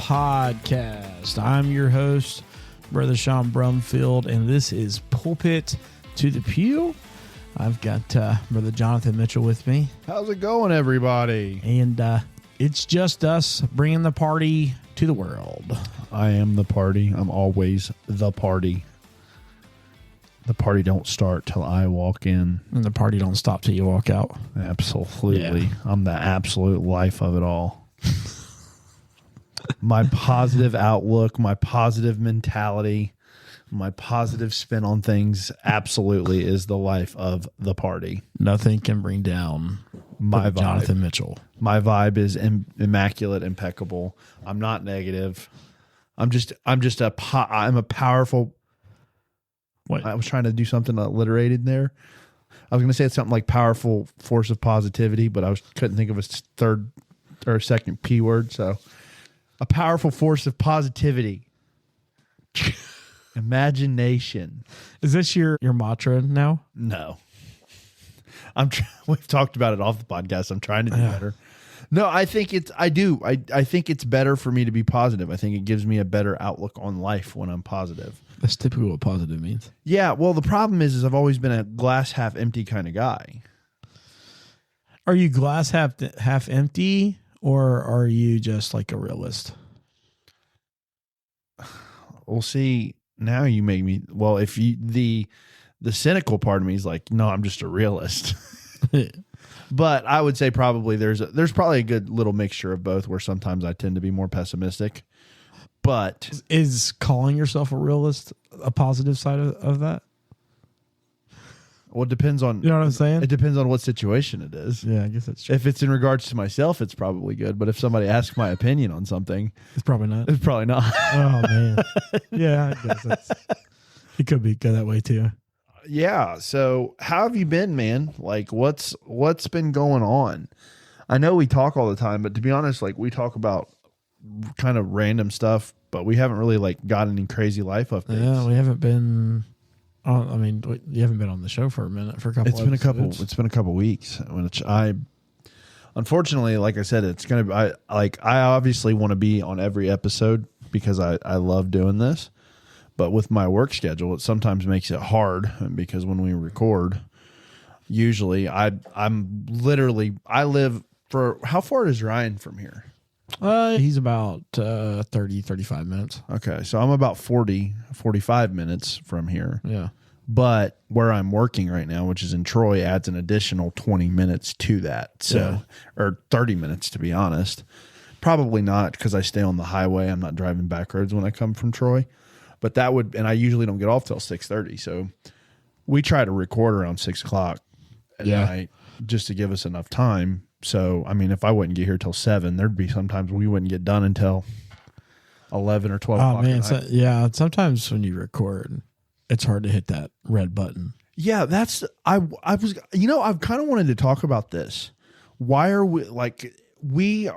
Podcast. I'm your host, Brother Sean Brumfield, and this is Pulpit to the Pew. I've got Brother Jonathan Mitchell with me. How's it going, everybody? And it's just us bringing the party to the world. I am the party. I'm always the party. The party don't start till I walk in. And the party don't stop till you walk out. Absolutely. Yeah. I'm the absolute life of it all. My positive outlook, my positive mentality, my positive spin on things absolutely is the life of the party. Nothing can bring down My vibe. Jonathan Mitchell. My vibe is immaculate, impeccable. I'm not negative. I'm a powerful. What? I was trying to do something alliterated there. I was going to say it's something like powerful force of positivity, but couldn't think of a third or second P word. So a powerful force of positivity. Imagination. Is this your mantra now? No. We've talked about it off the podcast. I'm trying to do better. No, I think I think it's better for me to be positive. I think it gives me a better outlook on life when I'm positive. That's typically what positive means. Yeah, well, the problem is I've always been a glass half empty kind of guy. Are you glass half empty, or are you just like a realist? Well, see, now you make me. Well, if you the cynical part of me is like, no, I'm just a realist. But I would say probably there's probably a good little mixture of both, where sometimes I tend to be more pessimistic. But is calling yourself a realist a positive side of that? Well, it depends on, you know what I'm saying? It depends on what situation it is. Yeah, I guess that's true. If it's in regards to myself, it's probably good. But if somebody asks my opinion on something, It's probably not. it's probably not. Oh man. Yeah, I guess it could go that way too. Yeah. So how have you been, man? Like what's been going on? I know we talk all the time, but to be honest, like we talk about kind of random stuff, but we haven't really like got any crazy life updates. Yeah, we haven't been. You haven't been on the show for a minute, for a couple. It's been a couple weeks. Which unfortunately, like I said, it's gonna be. I obviously want to be on every episode because I love doing this, but with my work schedule, it sometimes makes it hard because when we record, usually I live for. How far is Ryan from here? He's about 30, 35 minutes. Okay, so I'm about 45 minutes from here. Yeah. But where I'm working right now, which is in Troy, adds an additional 20 minutes to that. So, or 30 minutes, to be honest. Probably not, because I stay on the highway. I'm not driving back roads when I come from Troy. But that would, and I usually don't get off till 6:30. So we try to record around 6 o'clock at night just to give us enough time. So, I mean, if I wouldn't get here till 7, there'd be sometimes we wouldn't get done until 11 or 12 o'clock. Oh, man. Sometimes when you record, it's hard to hit that red button. Yeah, I was, I've kind of wanted to talk about this. Why are we, like, we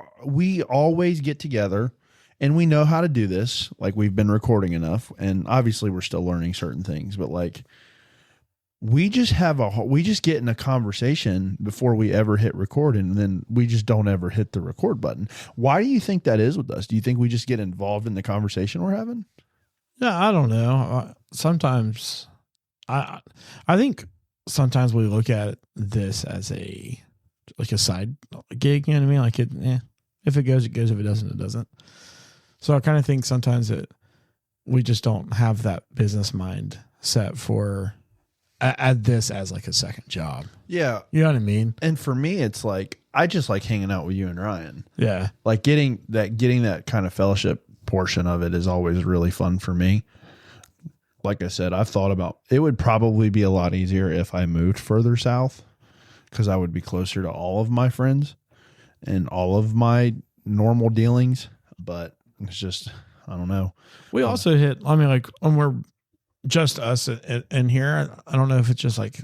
always get together and we know how to do this. Like, we've been recording enough, and obviously we're still learning certain things, but like, we just get in a conversation before we ever hit record, and then we just don't ever hit the record button. Why do you think that is with us? Do you think we just get involved in the conversation we're having? Yeah, I don't know. Sometimes I think sometimes we look at this as a side gig, you know what I mean? Like if it goes, it goes. If it doesn't, it doesn't. So I kind of think sometimes that we just don't have that business mind set for add this as like a second job. Yeah. You know what I mean? And for me, it's like, I just like hanging out with you and Ryan. Yeah. Like getting that kind of fellowship portion of it is always really fun for me. Like I said, I've thought about, it would probably be a lot easier if I moved further south, because I would be closer to all of my friends and all of my normal dealings. But it's just, I don't know. We also hit, like when we're just us in here, I don't know if it's just like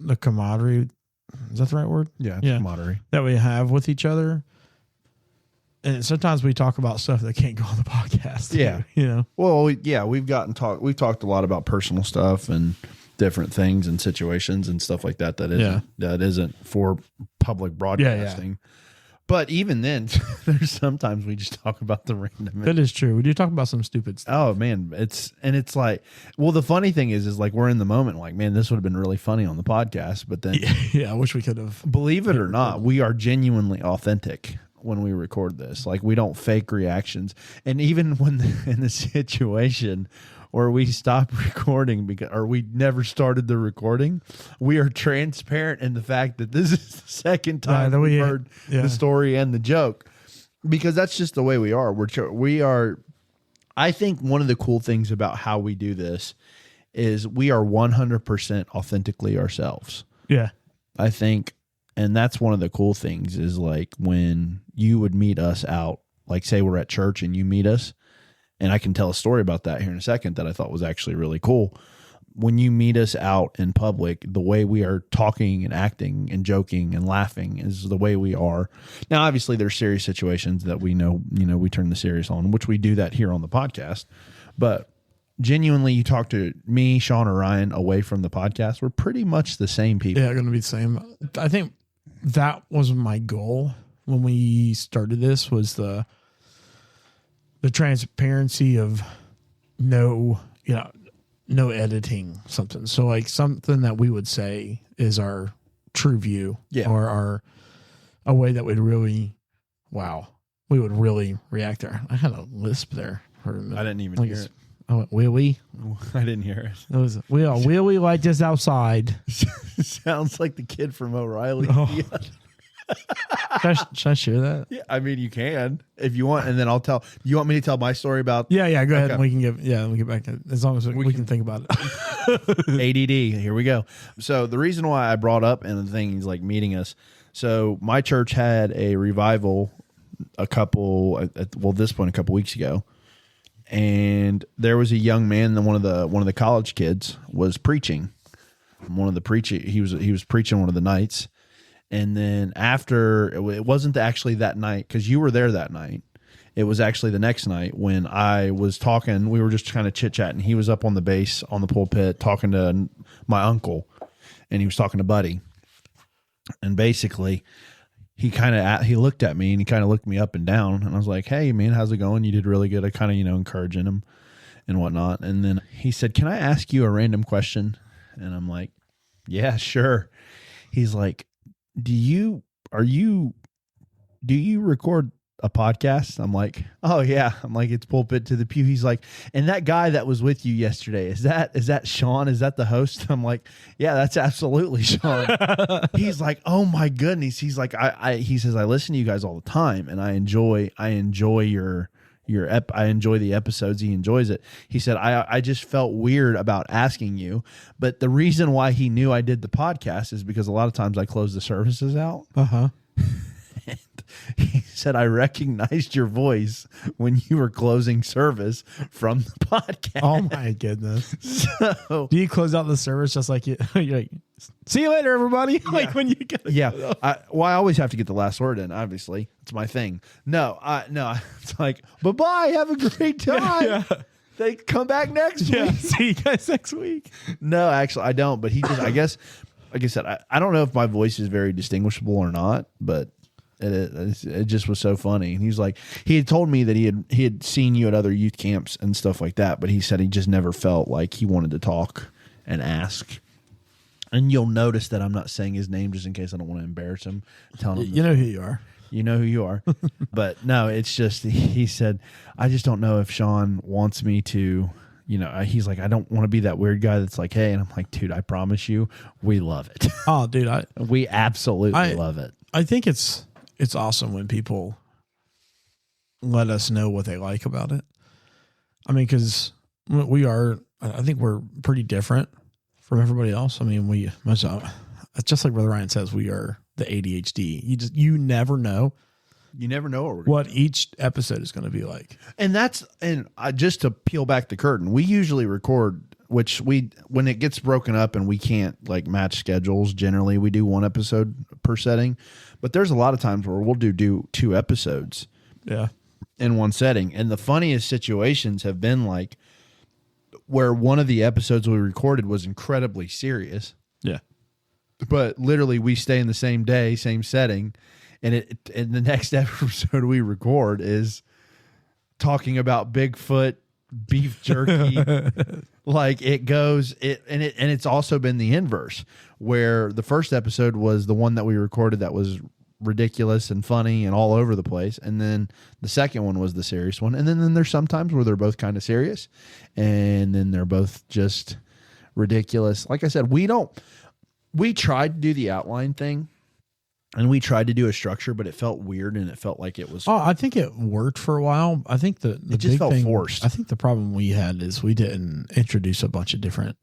the camaraderie. Is that the right word? Yeah. Camaraderie that we have with each other. And sometimes we talk about stuff that can't go on the podcast. Yeah. You know? Well, we've talked a lot about personal stuff and different things and situations and stuff like that. That isn't for public broadcasting. But even then, there's sometimes we just talk about the random. That is true. We do talk about some stupid stuff. Oh man, it's like, well, the funny thing is like we're in the moment, like, man, this would have been really funny on the podcast. But then, Yeah, I wish we could have. believe it or not, we are genuinely authentic when we record this. Like, we don't fake reactions, and even when in the situation where we stop recording or we never started the recording, we are transparent in the fact that this is the second time that we've heard the story and the joke, because that's just the way we are. We are. I think one of the cool things about how we do this is we are 100% authentically ourselves. Yeah. I think, and that's one of the cool things is like when you would meet us out, like say we're at church and you meet us, and I can tell a story about that here in a second that I thought was actually really cool. When you meet us out in public, the way we are talking and acting and joking and laughing is the way we are. Now, obviously, there's serious situations that we know, we turn the serious on, which we do that here on the podcast. But genuinely, you talk to me, Sean, or Ryan away from the podcast, we're pretty much the same people. Yeah, going to be the same. I think that was my goal when we started this, was the transparency of no editing something. So like something that we would say is our true view, or a way that would really, we would really react there. I had a lisp there for a minute. I didn't even hear it. I went, will we? I didn't hear it. It was, will we like this outside? Sounds like the kid from O'Reilly. Oh. Should I share that? Yeah, I mean, you can if you want, and then I'll tell. You want me to tell my story about? Yeah. Go ahead. And we can get back to it as long as we can think about it. ADD. Here we go. So the reason why I brought up and the thing is like meeting us. So my church had a revival a couple weeks ago, and there was a young man. One of the college kids was preaching. He was preaching one of the nights. And then after, it wasn't actually that night because you were there that night. It was actually the next night when I was talking. We were just kind of chit-chatting. He was up on the base on the pulpit talking to my uncle, and he was talking to Buddy. And basically, he looked at me and he kind of looked me up and down. And I was like, hey, man, how's it going? You did really good. I kind of, encouraging him and whatnot. And then he said, can I ask you a random question? And I'm like, yeah, sure. He's like, do you record a podcast? I'm like, oh yeah. I'm like, it's Pulpit to the Pew. He's like, and that guy that was with you yesterday, is that Sean? Is that the host? I'm like, yeah, that's absolutely Sean. He's like, oh my goodness. He's like, he says, I listen to you guys all the time and I enjoy I enjoy the episodes. He enjoys it. He said, I just felt weird about asking you, but the reason why he knew I did the podcast is because a lot of times I close the services out. Uh-huh. And he said, I recognized your voice when you were closing service from the podcast. Oh my goodness. So, do you close out the service just like you're like, see you later, everybody? Yeah. Like when you get I always have to get the last word in, obviously. It's my thing. No, it's like, bye-bye, have a great time. Yeah. They come back next week. See you guys next week. No, actually, I don't. But he just, I guess, like I said, I don't know if my voice is very distinguishable or not, but it just was so funny. And he's like, he had told me that he had seen you at other youth camps and stuff like that, but he said he just never felt like he wanted to talk and ask. And you'll notice that I'm not saying his name just in case I don't want to embarrass him. Telling him, you know who you are. You know who you are. But no, it's just, he said, I just don't know if Sean wants me to, he's like, I don't want to be that weird guy that's like, hey, and I'm like, dude, I promise you, we love it. Oh, dude, we absolutely love it. I think it's awesome when people let us know what they like about it. I mean, because I think we're pretty different from everybody else. I mean, it's just like Brother Ryan says, we are the ADHD. You never know. You never know what each episode is going to be like. And just to peel back the curtain, we usually record, when it gets broken up and we can't like match schedules, generally we do one episode per setting. But there's a lot of times where we'll do 2 episodes in one setting. And the funniest situations have been like where one of the episodes we recorded was incredibly serious. Yeah. But literally we stay in the same day, same setting. and the next episode we record is talking about Bigfoot, beef jerky. Like it's also been the inverse, where the first episode was the one that we recorded that was ridiculous and funny and all over the place, and then the second one was the serious one, and then there's sometimes where they're both kind of serious, and then they're both just ridiculous. Like I said, we tried to do the outline thing, and we tried to do a structure, but it felt weird, and it felt like it was. Oh, I think it worked for a while. I think it just big felt thing, forced. I think the problem we had is we didn't introduce a bunch of different.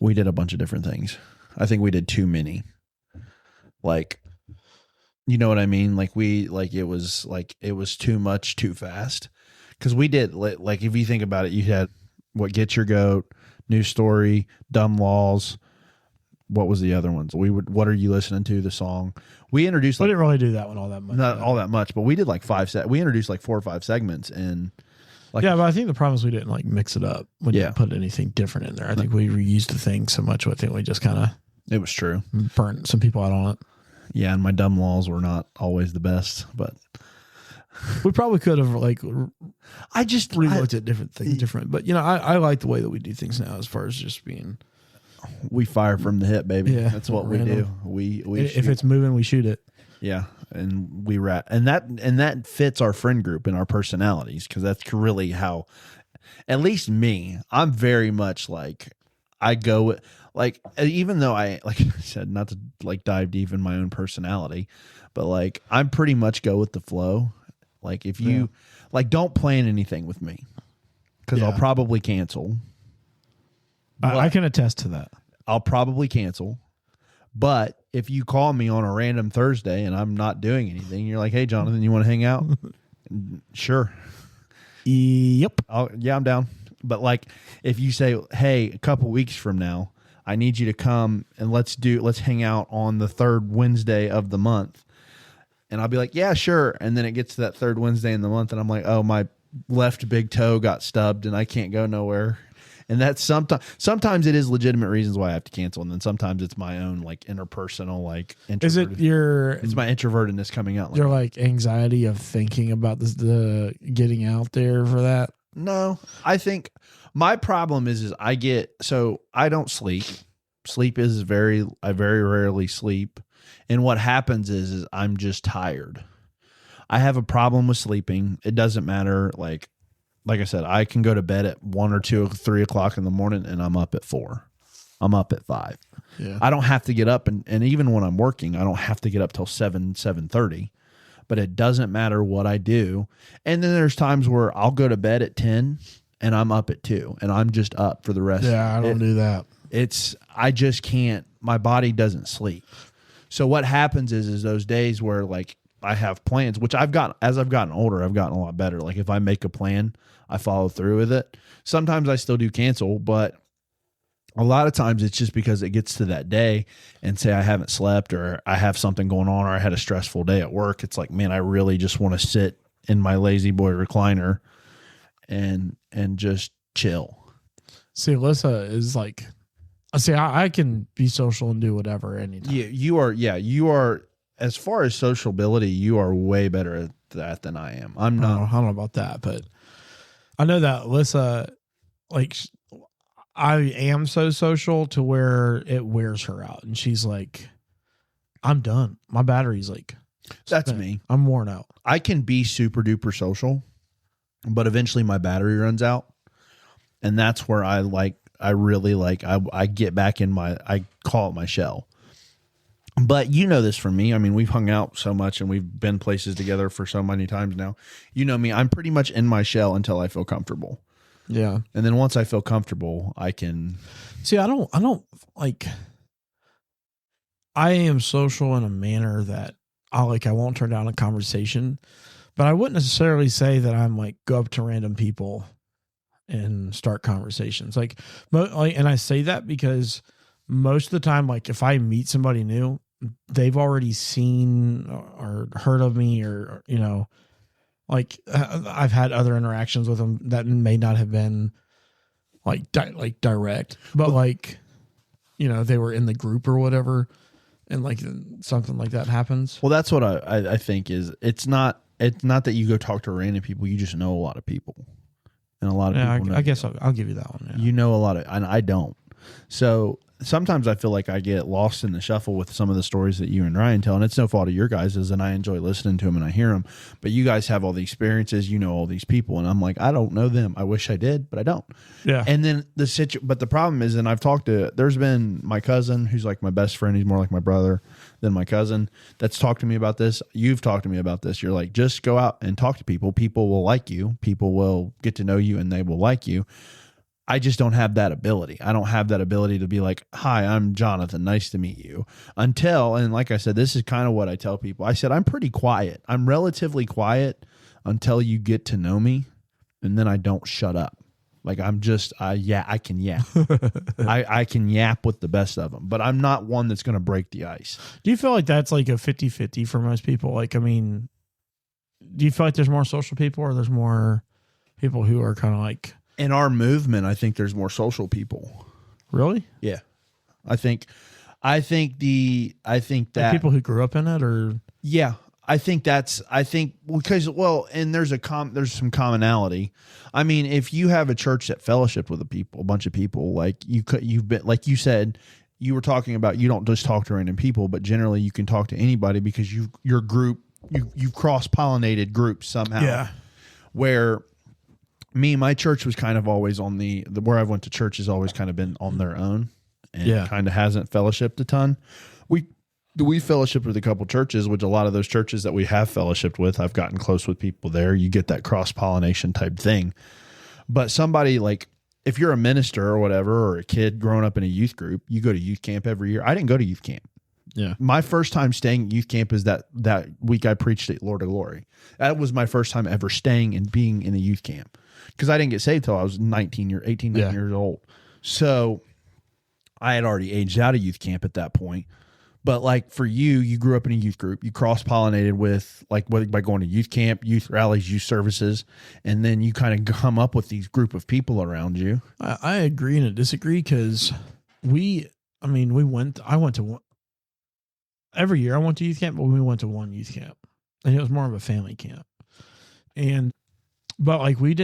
We did a bunch of different things. I think we did too many. Like, you know what I mean? Like it was too much too fast. Because we did, like, if you think about it, you had Get Your Goat, New Story, Dumb Laws. What was the other ones? What Are You Listening To? The song. We introduced. We didn't really do that one all that much. Not all that much, but we did like we introduced like 4 or 5 segments, and like, yeah, but I think the problem is we didn't like mix it up. We didn't put anything different in there. I think we reused the thing so much. I think we just kind of. It was true. Burnt some people out on it. Yeah, and my dumb laws were not always the best, but we probably could have like. I just relooked at different things, but I like the way that we do things now, as far as just being. We fire from the hip, baby. Yeah, that's what we do. We if it's moving, we shoot it. Yeah, and we rat, and that fits our friend group and our personalities, because that's really how. At least me, I'm very much like I go with, like, even though I, like I said, not to like dive deep in my own personality, but like I'm pretty much go with the flow. Like if you like, don't plan anything with me, because I'll probably cancel. I can attest to that. I'll probably cancel. But if you call me on a random Thursday and I'm not doing anything, you're like, hey, Jonathan, you want to hang out? Sure. Yep. Yeah, I'm down. But like, if you say, hey, a couple weeks from now, I need you to come and let's hang out on the third Wednesday of the month. And I'll be like, yeah, sure. And then it gets to that third Wednesday in the month, and I'm like, oh, my left big toe got stubbed and I can't go nowhere. And that's sometimes it is legitimate reasons why I have to cancel, and then sometimes it's my own like interpersonal like. Is it It's my introvertedness coming out? Your like anxiety of thinking about the getting out there for that? No, I think my problem is I don't sleep. Sleep is I very rarely sleep, and what happens is I'm just tired. I have a problem with sleeping. It doesn't matter like I said, I can go to bed at 1 or 2 or 3 o'clock in the morning, and I'm up at 4. I'm up at 5. Yeah. I don't have to get up, and even when I'm working, I don't have to get up till 7:30. But it doesn't matter what I do. And then there's times where I'll go to bed at 10, and I'm up at 2, and I'm just up for the rest. Yeah, I don't do that. I just can't. My body doesn't sleep. So what happens is those days where like I have plans, which as I've gotten older, I've gotten a lot better. Like if I make a plan, I follow through with it. Sometimes I still do cancel, but a lot of times it's just because it gets to that day and say I haven't slept, or I have something going on, or I had a stressful day at work. It's like, man, I really just want to sit in my lazy boy recliner and just chill. See, Alyssa is like, I can be social and do whatever anytime. You are, as far as sociability, you are way better at that than I am. I'm not. I don't know about that, but I know that Alyssa, like, I am so social to where it wears her out, and she's like, I'm done. My battery's like, that's spent. me. I'm worn out. I can be super duper social, but eventually my battery runs out, and that's where I get back in I call it my shell. But you know this from me. I mean, we've hung out so much and we've been places together for so many times now. You know me. I'm pretty much in my shell until I feel comfortable. Yeah. And then once I feel comfortable, I can. See, I don't like. I am social in a manner that I won't turn down a conversation, but I wouldn't necessarily say that I'm like go up to random people and start conversations. And I say that because most of the time, like if I meet somebody new, they've already seen or heard of me, or like I've had other interactions with them that may not have been like direct, but like they were in the group or whatever, and like something like that happens. Well, that's what I think is it's not that you go talk to random people. You just know a lot of people, and a lot of people. I guess I'll give you that one. Yeah. You know a lot of, and I don't. So sometimes I feel like I get lost in the shuffle with some of the stories that you and Ryan tell, and it's no fault of your guys's, and I enjoy listening to them and I hear them. But you guys have all the experiences, you know all these people, and I'm like, I don't know them. I wish I did, but I don't. Yeah. And then but the problem is, and I've talked to, there's been my cousin who's like my best friend. He's more like my brother than my cousin. That's talked to me about this. You've talked to me about this. You're like, just go out and talk to people. People will like you. People will get to know you, and they will like you. I just don't have that ability. I don't have that ability to be like, hi, I'm Jonathan. Nice to meet you. And like I said, this is kind of what I tell people. I said, I'm pretty quiet. I'm relatively quiet until you get to know me. And then I don't shut up. Like I can yap. I can yap with the best of them, but I'm not one that's going to break the ice. Do you feel like that's like a 50-50 for most people? Like, I mean, do you feel like there's more social people, or there's more people who are kind of like, in our movement, I think there's more social people. Really? Yeah. I think that like people who grew up in it, or yeah, because and there's some commonality. I mean, if you have a church that fellowshiped with a bunch of people, like you've been, like you said, you were talking about, you don't just talk to random people, but generally you can talk to anybody because your group, you've cross-pollinated groups somehow. Yeah. Where my church was kind of always on the where I went to church has always kind of been on their own, and kind of hasn't fellowshipped a ton. We fellowshiped with a couple churches, which a lot of those churches that we have fellowshipped with, I've gotten close with people there. You get that cross-pollination type thing. But somebody like, if you're a minister or whatever, or a kid growing up in a youth group, you go to youth camp every year. I didn't go to youth camp. Yeah. My first time staying at youth camp is that week I preached at Lord of Glory. That was my first time ever staying and being in a youth camp, because I didn't get saved till I was 19 years old. So I had already aged out of youth camp at that point. But like for you grew up in a youth group, you cross-pollinated with by going to youth camp, youth rallies, youth services, and then you kind of come up with these group of people around you. I agree and disagree, because I went to one every year. I went to youth camp, but we went to one youth camp, and it was more of a family camp. But like we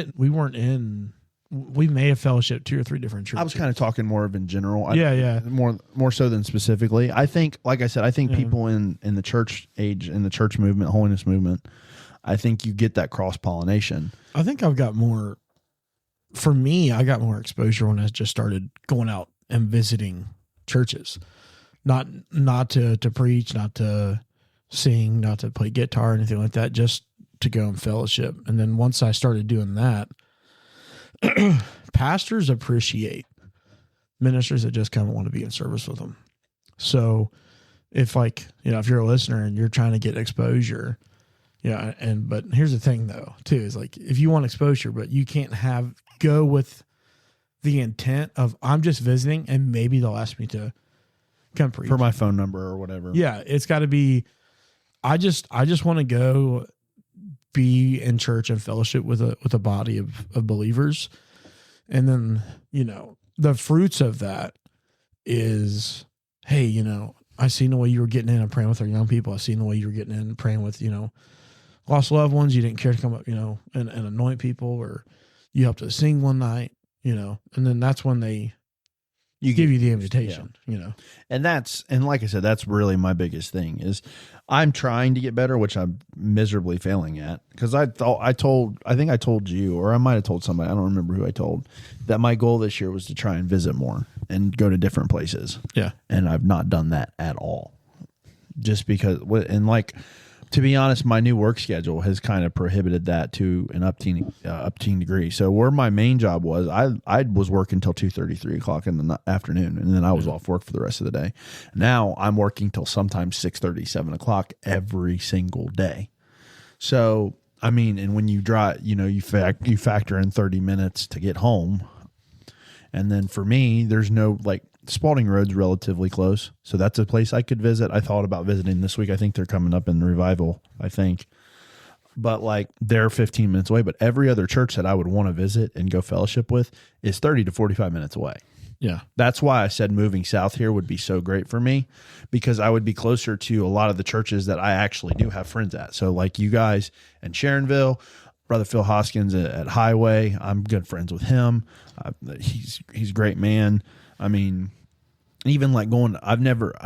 may have fellowship 2 or 3 different churches. I was kind of talking more of in general. Yeah. More so than specifically. I think, like I said, people in the church age, in the church movement, holiness movement, I think you get that cross-pollination. I think I got more exposure when I just started going out and visiting churches. Not to preach, not to sing, not to play guitar or anything like that, just to go and fellowship. And then once I started doing that, pastors appreciate ministers that just kind of want to be in service with them. So if if you're a listener and you're trying to get exposure, but here's the thing though, too, is like, if you want exposure, but you can't go with the intent of, I'm just visiting and maybe they'll ask me to come preach for my phone number or whatever. Yeah. It's got to be, I just want to go be in church and fellowship with a body of believers. And then, the fruits of that is, hey, I seen the way you were getting in and praying with our young people. I seen the way you were getting in and praying with, lost loved ones. You didn't care to come up, and anoint people, or you helped us sing one night, and then that's when they give you the invitation, And like I said, that's really my biggest thing is I'm trying to get better, which I'm miserably failing at, because I think I told you, or I might have told somebody, I don't remember who I told, that my goal this year was to try and visit more and go to different places. Yeah. And I've not done that at all, just because, to be honest, my new work schedule has kind of prohibited that to an upteen degree. So where my main job was, I was working till 2:30, 3 o'clock in the afternoon, and then I was off work for the rest of the day. Now I'm working till sometimes 6:30, 7 o'clock every single day. So, and when you drive, you factor in 30 minutes to get home. And then for me, there's no, Spalding Road's relatively close, so that's a place I could visit. I thought about visiting this week. I think they're coming up in the revival, I think. But they're 15 minutes away. But every other church that I would want to visit and go fellowship with is 30 to 45 minutes away. Yeah. That's why I said moving south here would be so great for me, because I would be closer to a lot of the churches that I actually do have friends at. So like you guys in Sharonville, Brother Phil Hoskins at Highway, I'm good friends with him. He's a great man. I mean, even like I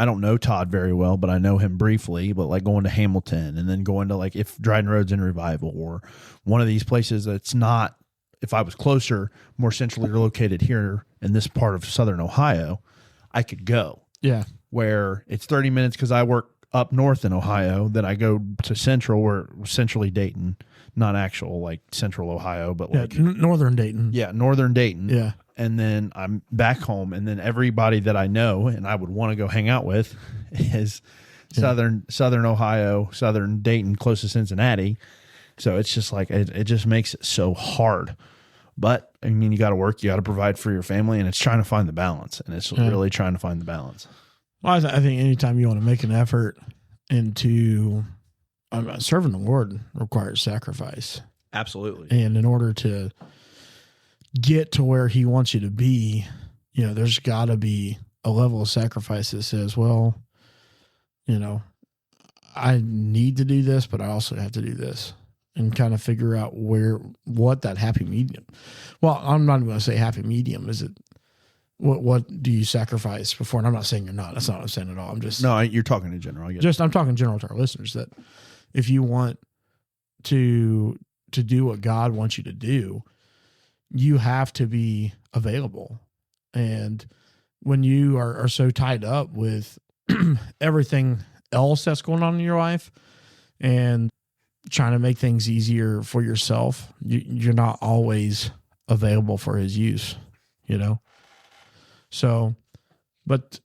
don't know Todd very well, but I know him briefly, but like going to Hamilton and then going to like if Dryden Road's in revival or one of these places that's not, if I was closer, more centrally located here in this part of Southern Ohio, I could go. Yeah. Where it's 30 minutes because I work up north in Ohio, then I go to central, or centrally Dayton, not actual like central Ohio, but like northern Dayton. Yeah, northern Dayton. Yeah. And then I'm back home, and then everybody that I know and I would want to go hang out with is southern Ohio, southern Dayton, close to Cincinnati. So it's just like it just makes it so hard. But I mean, you got to work, you got to provide for your family, and it's trying to find the balance. And it's really trying to find the balance. Well, I think anytime you want to make an effort into serving the Lord requires sacrifice. Absolutely. And in order to get to where he wants you to be, you know, there's got to be a level of sacrifice that says, well, you know, I need to do this, but I also have to do this, and kind of figure out what that happy medium. Well, I'm not going to say happy medium. Is it, what do you sacrifice before? And I'm not saying you're not, that's not what I'm saying at all. I'm just, no, you're talking in general. I'm talking general to our listeners, that if you want to do what God wants you to do, you have to be available. And when you are so tied up with everything else that's going on in your life and trying to make things easier for yourself, you're not always available for his use, you know? So, but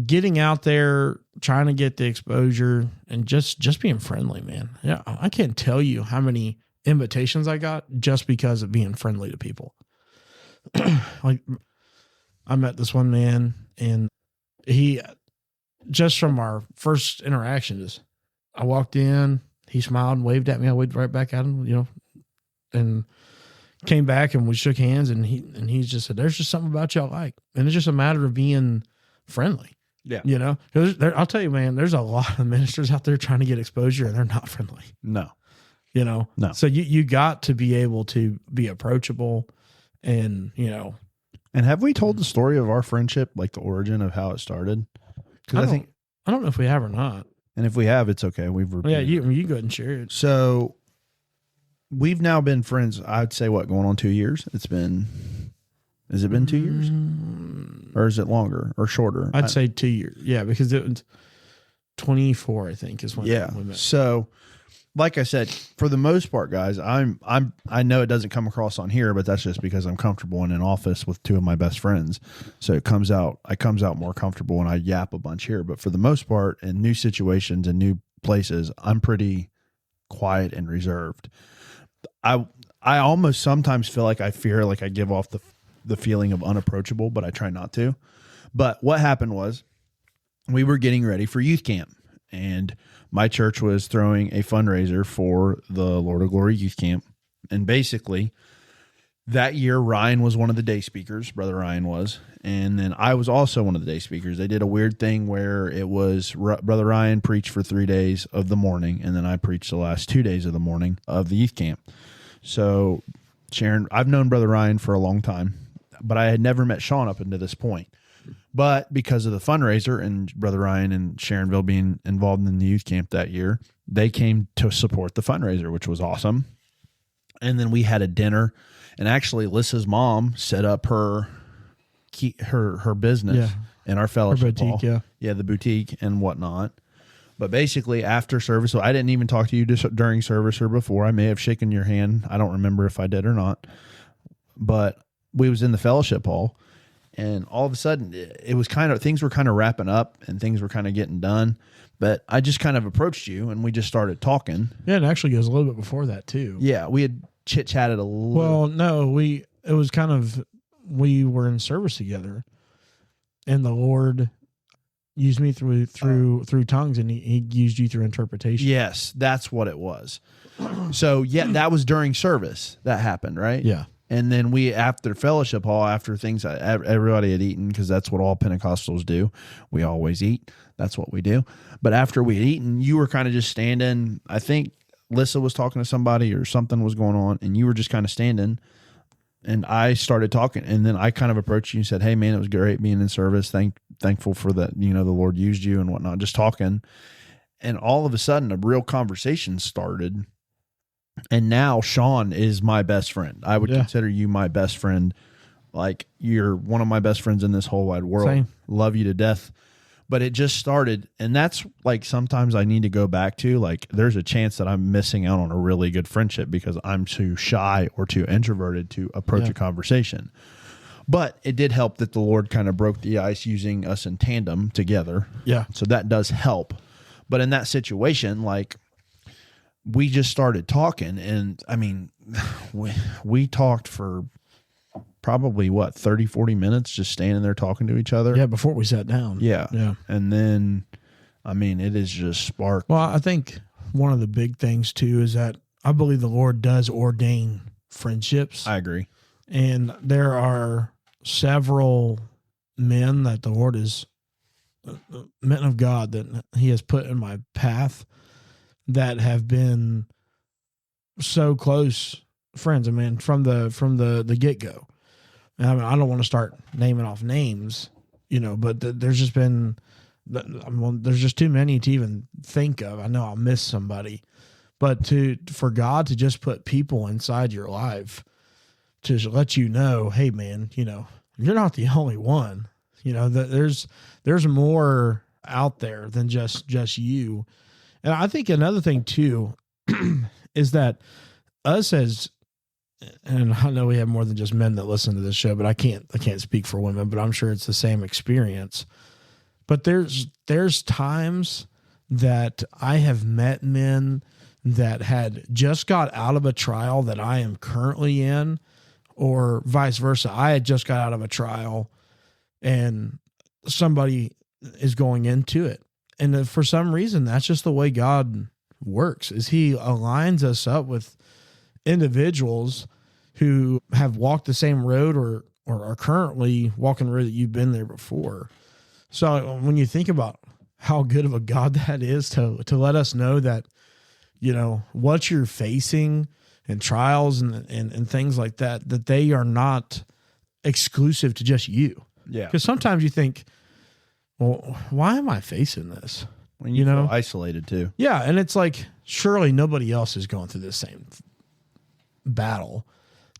getting out there, trying to get the exposure, and just being friendly, man. Yeah. I can't tell you how many invitations I got just because of being friendly to people. Like, I met this one man, and he, just from our first interaction, I walked in, he smiled and waved at me. I waved right back at him, you know, and came back and we shook hands, and he just said, there's just something about you I like. And it's just a matter of being friendly. Yeah. You know, I'll tell you, man, there's a lot of ministers out there trying to get exposure, and they're not friendly. No. You know? No. So you got to be able to be approachable, and, you know. And have we told the story of our friendship, like the origin of how it started? Because I don't know if we have or not. And if we have, it's okay. We've repeated. Yeah, you go ahead and share it. So we've now been friends, I'd say, going on 2 years? Has it been 2 years? Or is it longer or shorter? I'd say 2 years. Yeah, because it was 24, I think, is when we met. So like I said, for the most part, guys, I know it doesn't come across on here, but that's just because I'm comfortable in an office with two of my best friends. So I comes out more comfortable, and I yap a bunch here. But for the most part, in new situations and new places, I'm pretty quiet and reserved. I almost sometimes feel like I fear, like I give off the feeling of unapproachable, but I try not to. But what happened was, we were getting ready for youth camp, and my church was throwing a fundraiser for the Lord of Glory youth camp. And basically that year, Ryan was one of the day speakers. Brother Ryan was. And then I was also one of the day speakers. They did a weird thing where it was Brother Ryan preached for 3 days of the morning, and then I preached the last 2 days of the morning of the youth camp. So Sharon, I've known Brother Ryan for a long time, but I had never met Sean up until this point. But because of the fundraiser and Brother Ryan and Sharonville being involved in the youth camp that year, they came to support the fundraiser, which was awesome. And then we had a dinner, and actually Lissa's mom set up her business in our fellowship hall. Yeah, the boutique and whatnot. But basically after service, so I didn't even talk to you during service or before. I may have shaken your hand. I don't remember if I did or not. But we was in the fellowship hall. And all of a sudden, it was things were kind of wrapping up and things were kind of getting done. But I just kind of approached you, and we just started talking. Yeah, and actually it was a little bit before that too. Yeah, we had chit-chatted a little. Well, no, it was kind of, we were in service together, and the Lord used me through tongues, and he used you through interpretation. Yes, that's what it was. So, yeah, that was during service that happened, right? Yeah. And then we, after fellowship hall, after things everybody had eaten, because that's what all Pentecostals do. We always eat. That's what we do. But after we had eaten, you were kind of just standing. I think Lissa was talking to somebody or something was going on, and you were just kind of standing. And I started talking, and then I kind of approached you and said, "Hey, man, it was great being in service. Thankful for that. The Lord used you and whatnot." Just talking, and all of a sudden, a real conversation started. And now Sean is my best friend. I would consider you my best friend. Like, you're one of my best friends in this whole wide world. Same. Love you to death. But it just started, and that's like sometimes I need to go back to, like, there's a chance that I'm missing out on a really good friendship because I'm too shy or too introverted to approach a conversation. But it did help that the Lord kind of broke the ice using us in tandem together. Yeah. So that does help. But in that situation, like, we just started talking, and I mean, we talked for probably 30, 40 minutes just standing there talking to each other. Yeah, before we sat down. Yeah. Yeah. And then, I mean, it is just sparked. Well, I think one of the big things too is that I believe the Lord does ordain friendships. I agree. And there are several men that the Lord is, men of God that he has put in my path that have been so close friends. I mean, from the get go. I mean, I don't want to start naming off names, but there's just been, there's just too many to even think of. I know I'll miss somebody, but for God to just put people inside your life to let you know, hey man, you're not the only one. There's more out there than just you. And I think another thing too is that us as, and I know we have more than just men that listen to this show, but I can't speak for women, but I'm sure it's the same experience. But there's times that I have met men that had just got out of a trial that I am currently in, or vice versa. I had just got out of a trial and somebody is going into it. And for some reason, that's just the way God works, is he aligns us up with individuals who have walked the same road or are currently walking the road that you've been there before. So when you think about how good of a God that is to let us know that, what you're facing and trials and things like that, that they are not exclusive to just you. Yeah. Because sometimes you think, well, why am I facing this? When you feel isolated too. Yeah. And it's like, surely nobody else is going through the same battle.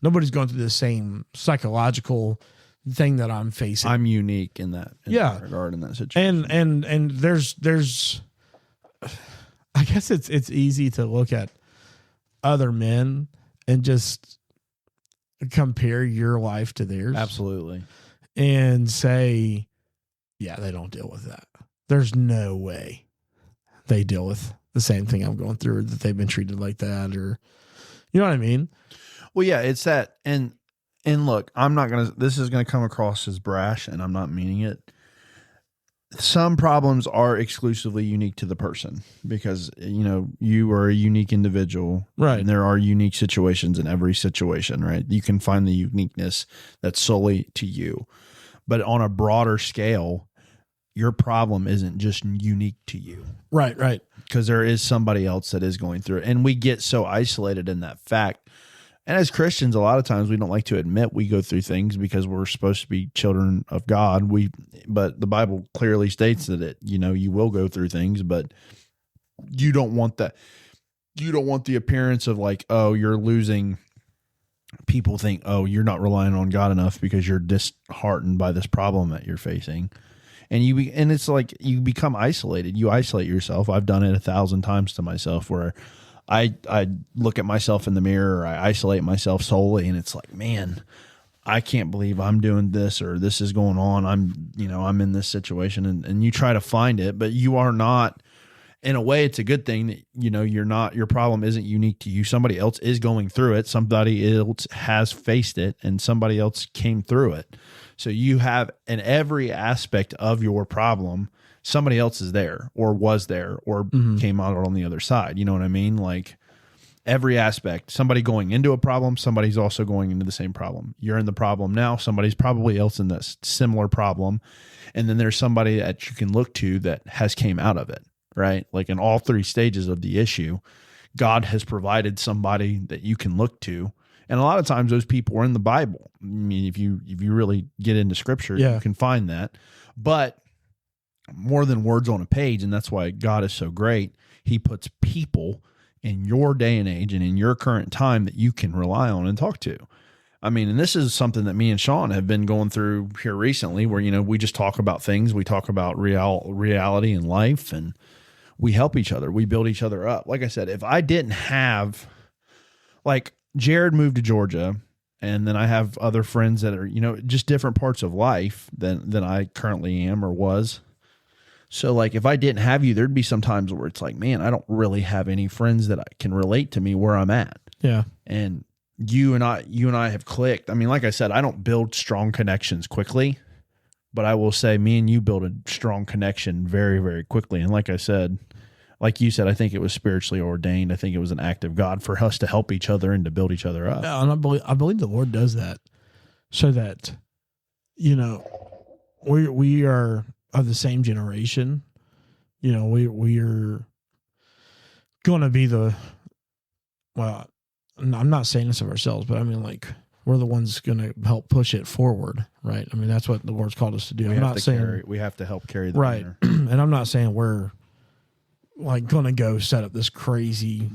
Nobody's going through the same psychological thing that I'm facing. I'm unique in that regard, in that situation. And there's I guess it's easy to look at other men and just compare your life to theirs. Absolutely. And say, yeah, they don't deal with that. There's no way they deal with the same thing I'm going through, or that they've been treated like that, or, you know what I mean? Well, yeah, it's that. And look, this is going to come across as brash, and I'm not meaning it. Some problems are exclusively unique to the person because, you are a unique individual. Right. And there are unique situations in every situation, right? You can find the uniqueness that's solely to you. But on a broader scale, your problem isn't just unique to you. Right, right. Because there is somebody else that is going through it. And we get so isolated in that fact. And as Christians, a lot of times we don't like to admit we go through things because we're supposed to be children of God. But the Bible clearly states that you will go through things, but you don't want that. You don't want the appearance of like, oh, you're losing. People think, oh, you're not relying on God enough because you're disheartened by this problem that you're facing. And and it's like you become isolated. You isolate yourself. I've done it 1,000 times to myself where I look at myself in the mirror, or I isolate myself solely, and it's like, man, I can't believe I'm doing this, or this is going on. I'm in this situation, and you try to find it, but you are not. In a way, it's a good thing that, you're not, your problem isn't unique to you. Somebody else is going through it. Somebody else has faced it, and somebody else came through it. So you have, in every aspect of your problem, somebody else is there or was there or came out on the other side. You know what I mean? Like, every aspect. Somebody going into a problem, somebody's also going into the same problem. You're in the problem now, somebody's probably else in this similar problem. And then there's somebody that you can look to that has came out of it, right? Like in all three stages of the issue, God has provided somebody that you can look to. And a lot of times those people are in the Bible. I mean, if you really get into scripture, you can find that. But more than words on a page, and that's why God is so great, he puts people in your day and age and in your current time that you can rely on and talk to. I mean, and this is something that me and Sean have been going through here recently where, you know, we just talk about things. We talk about reality in life, and we help each other. We build each other up. Like I said, if I didn't have, like, Jared moved to Georgia, and then I have other friends that are, you know, just different parts of life than I currently am or was. So, like, if I didn't have you, there'd be some times where it's like, man, I don't really have any friends that I can relate to me where I'm at. Yeah. And you and I have clicked. I mean, like I said, I don't build strong connections quickly, but I will say me and you build a strong connection very, very quickly. And like I said, like you said, I think it was spiritually ordained. I think it was an act of God for us to help each other and to build each other up. Yeah, and I believe the Lord does that so that, you know, we are of the same generation. You know, we are going to be well, I'm not saying this of ourselves, but I mean, like, we're the ones going to help push it forward, right? I mean, that's what the Lord's called us to do. I'm not saying we have to help carry the right, and I'm not saying we're like going to go set up this crazy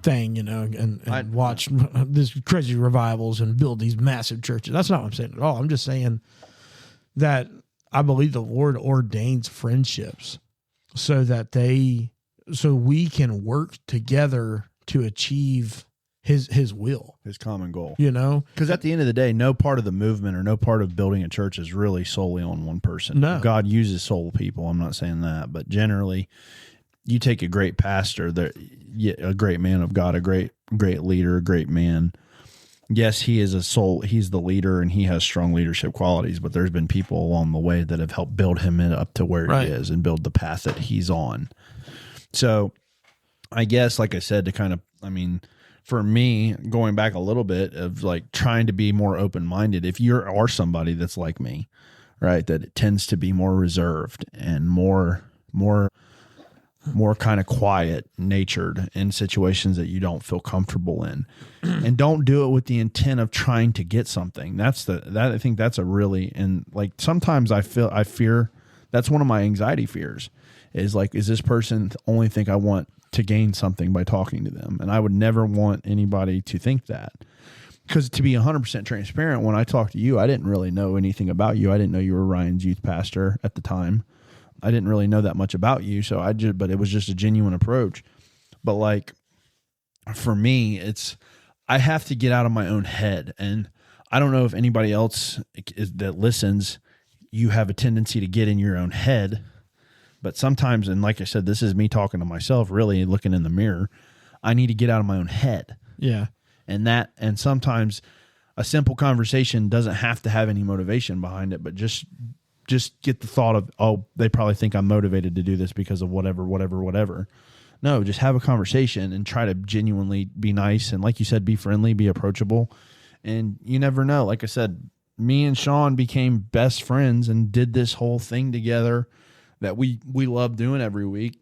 thing, you know, and watch this crazy revivals and build these massive churches. That's not what I'm saying at all. I'm just saying that I believe the Lord ordains friendships so that we can work together to achieve his will, his common goal, you know, because at the end of the day, no part of the movement or no part of building a church is really solely on one person. No. God uses soul people. I'm not saying that, but generally you take a great pastor, a great man of God, a great leader, a great man. Yes, he is he's the leader and he has strong leadership qualities, but there's been people along the way that have helped build him up to where he is and build the path that he's on. So I guess, like I said, for me, going back a little bit of like trying to be more open-minded, if you are somebody that's like me, right, that it tends to be more reserved and more kind of quiet natured in situations that you don't feel comfortable in, and don't do it with the intent of trying to get something. I think that's a really, and like sometimes I fear that's one of my anxiety fears is like, is this person only think I want to gain something by talking to them? And I would never want anybody to think that, because to be 100% transparent, when I talked to you, I didn't really know anything about you. I didn't know you were Ryan's youth pastor at the time. I didn't really know that much about you. But it was just a genuine approach. But like, for me, I have to get out of my own head. And I don't know if anybody else that listens, you have a tendency to get in your own head. But sometimes, and like I said, this is me talking to myself, really looking in the mirror. I need to get out of my own head. Yeah. And sometimes a simple conversation doesn't have to have any motivation behind it, but just get the thought of, oh, they probably think I'm motivated to do this because of whatever. No, just have a conversation and try to genuinely be nice. And like you said, be friendly, be approachable. And you never know. Like I said, me and Sean became best friends and did this whole thing together that we love doing every week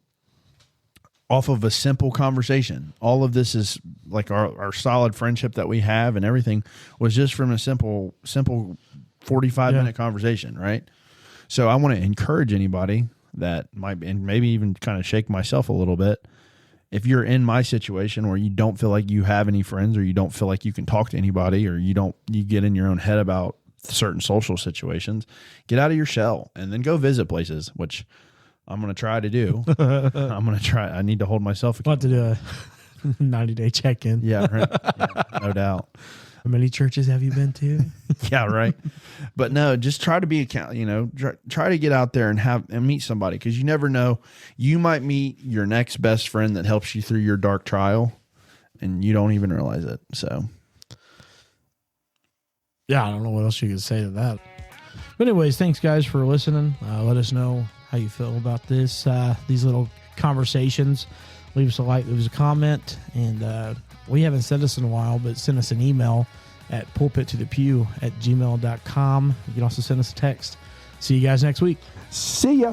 off of a simple conversation. All of this is like our solid friendship that we have, and everything was just from a simple 45-minute conversation, right? So I want to encourage anybody that might be, and maybe even kind of shake myself a little bit. If you're in my situation where you don't feel like you have any friends, or you don't feel like you can talk to anybody, or you get in your own head about certain social situations, get out of your shell and then go visit places, which I'm going to try to do. I need to hold myself accountable. I'll have to do a 90-day check-in. Yeah, right. Yeah, no doubt. How many churches have you been to? Yeah, right. But no, just try to be try to get out there and meet somebody, because you never know. You might meet your next best friend that helps you through your dark trial, and you don't even realize it. So yeah, I don't know what else you could say to that. But anyways, thanks guys for listening. Let us know how you feel about this, these little conversations. leave us a like, leave us a comment, and we haven't said this in a while, but send us an email at pulpittothepew@gmail.com. You can also send us a text. See you guys next week. See ya.